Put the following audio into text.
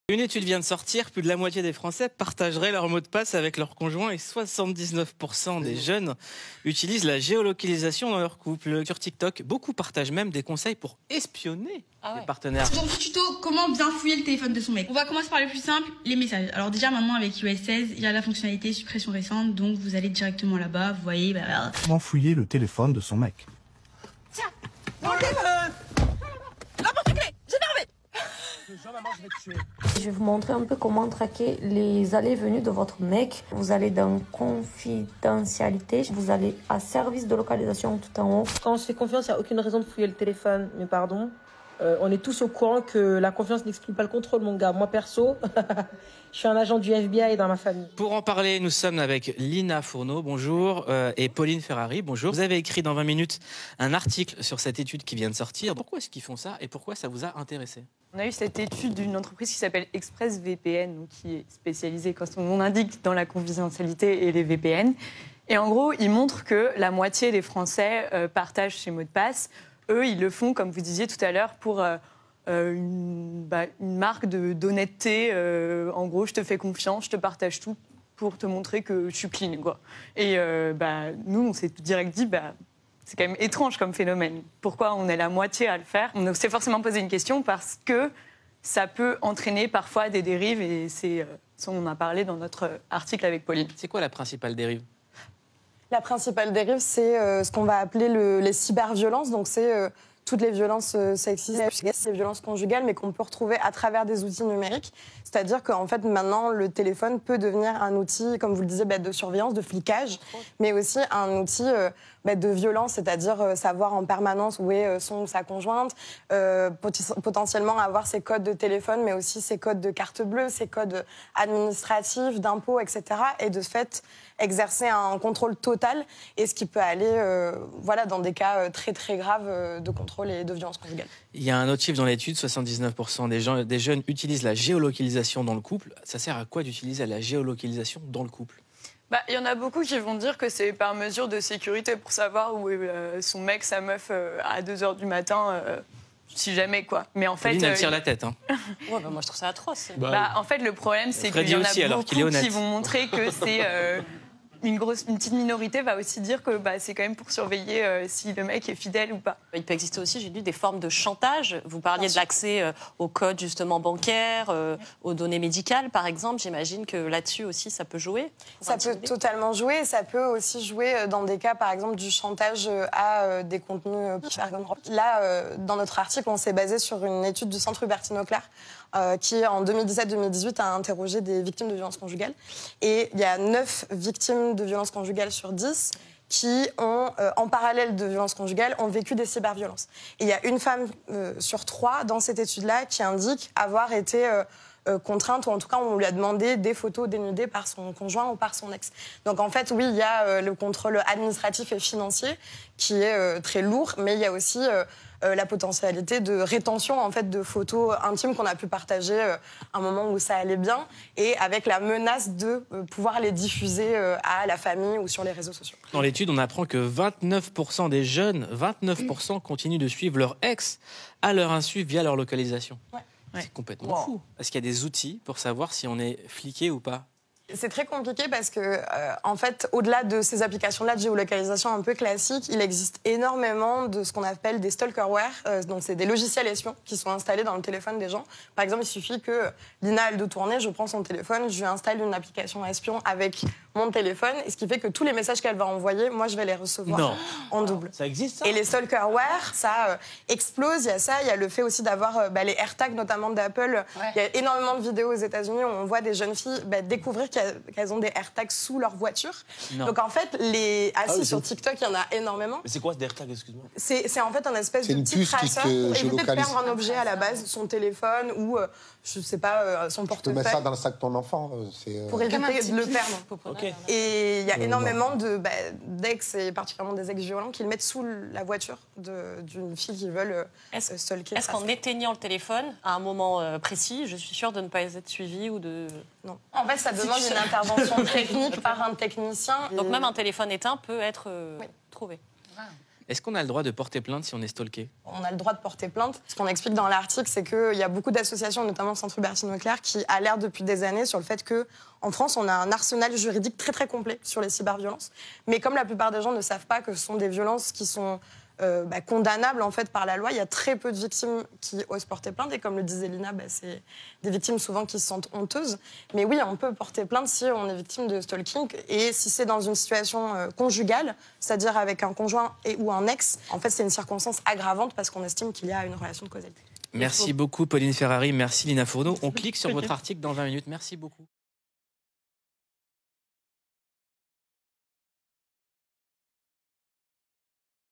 Une étude vient de sortir, plus de la moitié des Français partageraient leur mot de passe avec leur conjoint et 79% des jeunes utilisent la géolocalisation dans leur couple. Sur TikTok, beaucoup partagent même des conseils pour espionner les partenaires. Aujourd'hui, tuto comment bien fouiller le téléphone de son mec. On va commencer par le plus simple, les messages. Alors déjà maintenant avec iOS 16, il y a la fonctionnalité suppression récente, donc vous allez directement là-bas, vous voyez... Comment fouiller le téléphone de son mec. Tiens, dans le téléphone. La porte-clés, j'ai fermé. Je vais vous montrer un peu comment traquer les allées et venues de votre mec. Vous allez dans confidentialité, vous allez à service de localisation tout en haut. Quand on se fait confiance, il n'y a aucune raison de fouiller le téléphone, mais pardon. On est tous au courant que la confiance n'exclut pas le contrôle, mon gars. Moi, perso, je suis un agent du FBI dans ma famille. Pour en parler, nous sommes avec Lina Fourneau, bonjour, et Pauline Ferrari, bonjour. Vous avez écrit dans 20 minutes un article sur cette étude qui vient de sortir. Pourquoi est-ce qu'ils font ça et pourquoi ça vous a intéressé? On a eu cette étude d'une entreprise qui s'appelle ExpressVPN, donc qui est spécialisée, comme son nom l'indique, dans la confidentialité et les VPN. Et en gros, ils montrent que la moitié des Français partagent ces mots de passe. Eux, ils le font, comme vous disiez tout à l'heure, pour une marque d'honnêteté. En gros, je te fais confiance, je te partage tout pour te montrer que je suis clean, quoi. Et nous, on s'est direct dit, c'est quand même étrange comme phénomène. Pourquoi on est la moitié à le faire? On s'est forcément posé une question parce que ça peut entraîner parfois des dérives et c'est ça on en a parlé dans notre article avec Pauline. C'est quoi la principale dérive? La principale dérive, c'est ce qu'on va appeler les cyberviolences. Donc, c'est toutes les violences sexistes, les violences conjugales, mais qu'on peut retrouver à travers des outils numériques. C'est-à-dire qu'en fait, maintenant, le téléphone peut devenir un outil, comme vous le disiez, de surveillance, de flicage, mais aussi un outil de violence, c'est-à-dire savoir en permanence où est son ou sa conjointe, potentiellement avoir ses codes de téléphone, mais aussi ses codes de carte bleue, ses codes administratifs, d'impôts, etc. Et de fait, exercer un contrôle total, et ce qui peut aller dans des cas très très graves de contrôle et de violence conjugale. Il y a un autre chiffre dans l'étude, 79% des jeunes utilisent la géolocalisation dans le couple. Ça sert à quoi d'utiliser la géolocalisation dans le couple? Il y en a beaucoup qui vont dire que c'est par mesure de sécurité pour savoir où est son mec, sa meuf à 2h du matin, si jamais, quoi. Mais en fait... Pauline, elle tire la tête, hein. Ouais, moi, je trouve ça atroce. En fait, le problème, c'est qu'il y en a beaucoup qui vont montrer que c'est... Une petite minorité va aussi dire que c'est quand même pour surveiller si le mec est fidèle ou pas. Il peut exister aussi, j'ai lu, des formes de chantage. Vous parliez de l'accès aux codes justement bancaires, aux données médicales, par exemple. J'imagine que là-dessus aussi, ça peut jouer. Ça peut totalement jouer. Ça peut aussi jouer dans des cas, par exemple, du chantage à des contenus. Là, dans notre article, on s'est basé sur une étude du Centre Hubertine-Auclair qui, en 2017-2018, a interrogé des victimes de violences conjugales. Et il y a 9 victimes de violences conjugales sur 10 qui ont, en parallèle de violences conjugales, ont vécu des cyberviolences. Et il y a une femme sur 3 dans cette étude-là qui indique avoir été contrainte, ou en tout cas on lui a demandé des photos dénudées par son conjoint ou par son ex. Donc en fait, oui, il y a le contrôle administratif et financier qui est très lourd, mais il y a aussi la potentialité de rétention en fait, de photos intimes qu'on a pu partager à un moment où ça allait bien, et avec la menace de pouvoir les diffuser à la famille ou sur les réseaux sociaux. Dans l'étude, on apprend que 29% des jeunes, 29% continuent de suivre leur ex à leur insu via leur localisation. Ouais. C'est complètement fou. Est-ce qu'il y a des outils pour savoir si on est fliqué ou pas? C'est très compliqué parce que, en fait, au-delà de ces applications-là de géolocalisation un peu classiques, il existe énormément de ce qu'on appelle des stalkerware. Donc, c'est des logiciels espions qui sont installés dans le téléphone des gens. Par exemple, il suffit que Lina aille de tourner, je prends son téléphone, je lui installe une application espion avec mon téléphone, et ce qui fait que tous les messages qu'elle va envoyer, moi, je vais les recevoir en double. Ça existe, ça? Et les stalkerware, ça explose. Il y a ça, il y a le fait aussi d'avoir les AirTags, notamment d'Apple. Ouais. Il y a énormément de vidéos aux États-Unis où on voit des jeunes filles découvrir qu'elles ont des AirTags sous leur voiture. Non. Donc en fait, sur TikTok, il y en a énormément. Mais c'est quoi des AirTags, excuse-moi? C'est en fait un espèce de petit traceur pour éviter de perdre un objet à la base, son téléphone ou, je sais pas, son portefeuille. Tu peux mettre ça dans le sac de ton enfant. Pour éviter de le perdre. Okay. Et il y a énormément d'ex, et particulièrement des ex-violents, qui le mettent sous la voiture d'une fille qui veulent stalker. Est-ce qu'en éteignant le téléphone, à un moment précis, je suis sûre de ne pas être suivie ou de... Non. En fait, ça demande une intervention technique par un technicien. Donc même un téléphone éteint peut être trouvé. Est-ce qu'on a le droit de porter plainte si on est stalké? On a le droit de porter plainte. Ce qu'on explique dans l'article, c'est qu'il y a beaucoup d'associations, notamment Centre Hubertine Auclair, qui alertent depuis des années sur le fait qu'en France, on a un arsenal juridique très très complet sur les cyberviolences. Mais comme la plupart des gens ne savent pas que ce sont des violences qui sont condamnables en fait par la loi, il y a très peu de victimes qui osent porter plainte. Et comme le disait Lina, c'est des victimes souvent qui se sentent honteuses. Mais oui, on peut porter plainte si on est victime de stalking. Et si c'est dans une situation conjugale, c'est-à-dire avec un conjoint ou un ex, en fait, c'est une circonstance aggravante parce qu'on estime qu'il y a une relation de causalité. Merci beaucoup, Pauline Ferrari. Merci, Lina Fourneau. On clique sur votre article dans 20 minutes. Merci beaucoup.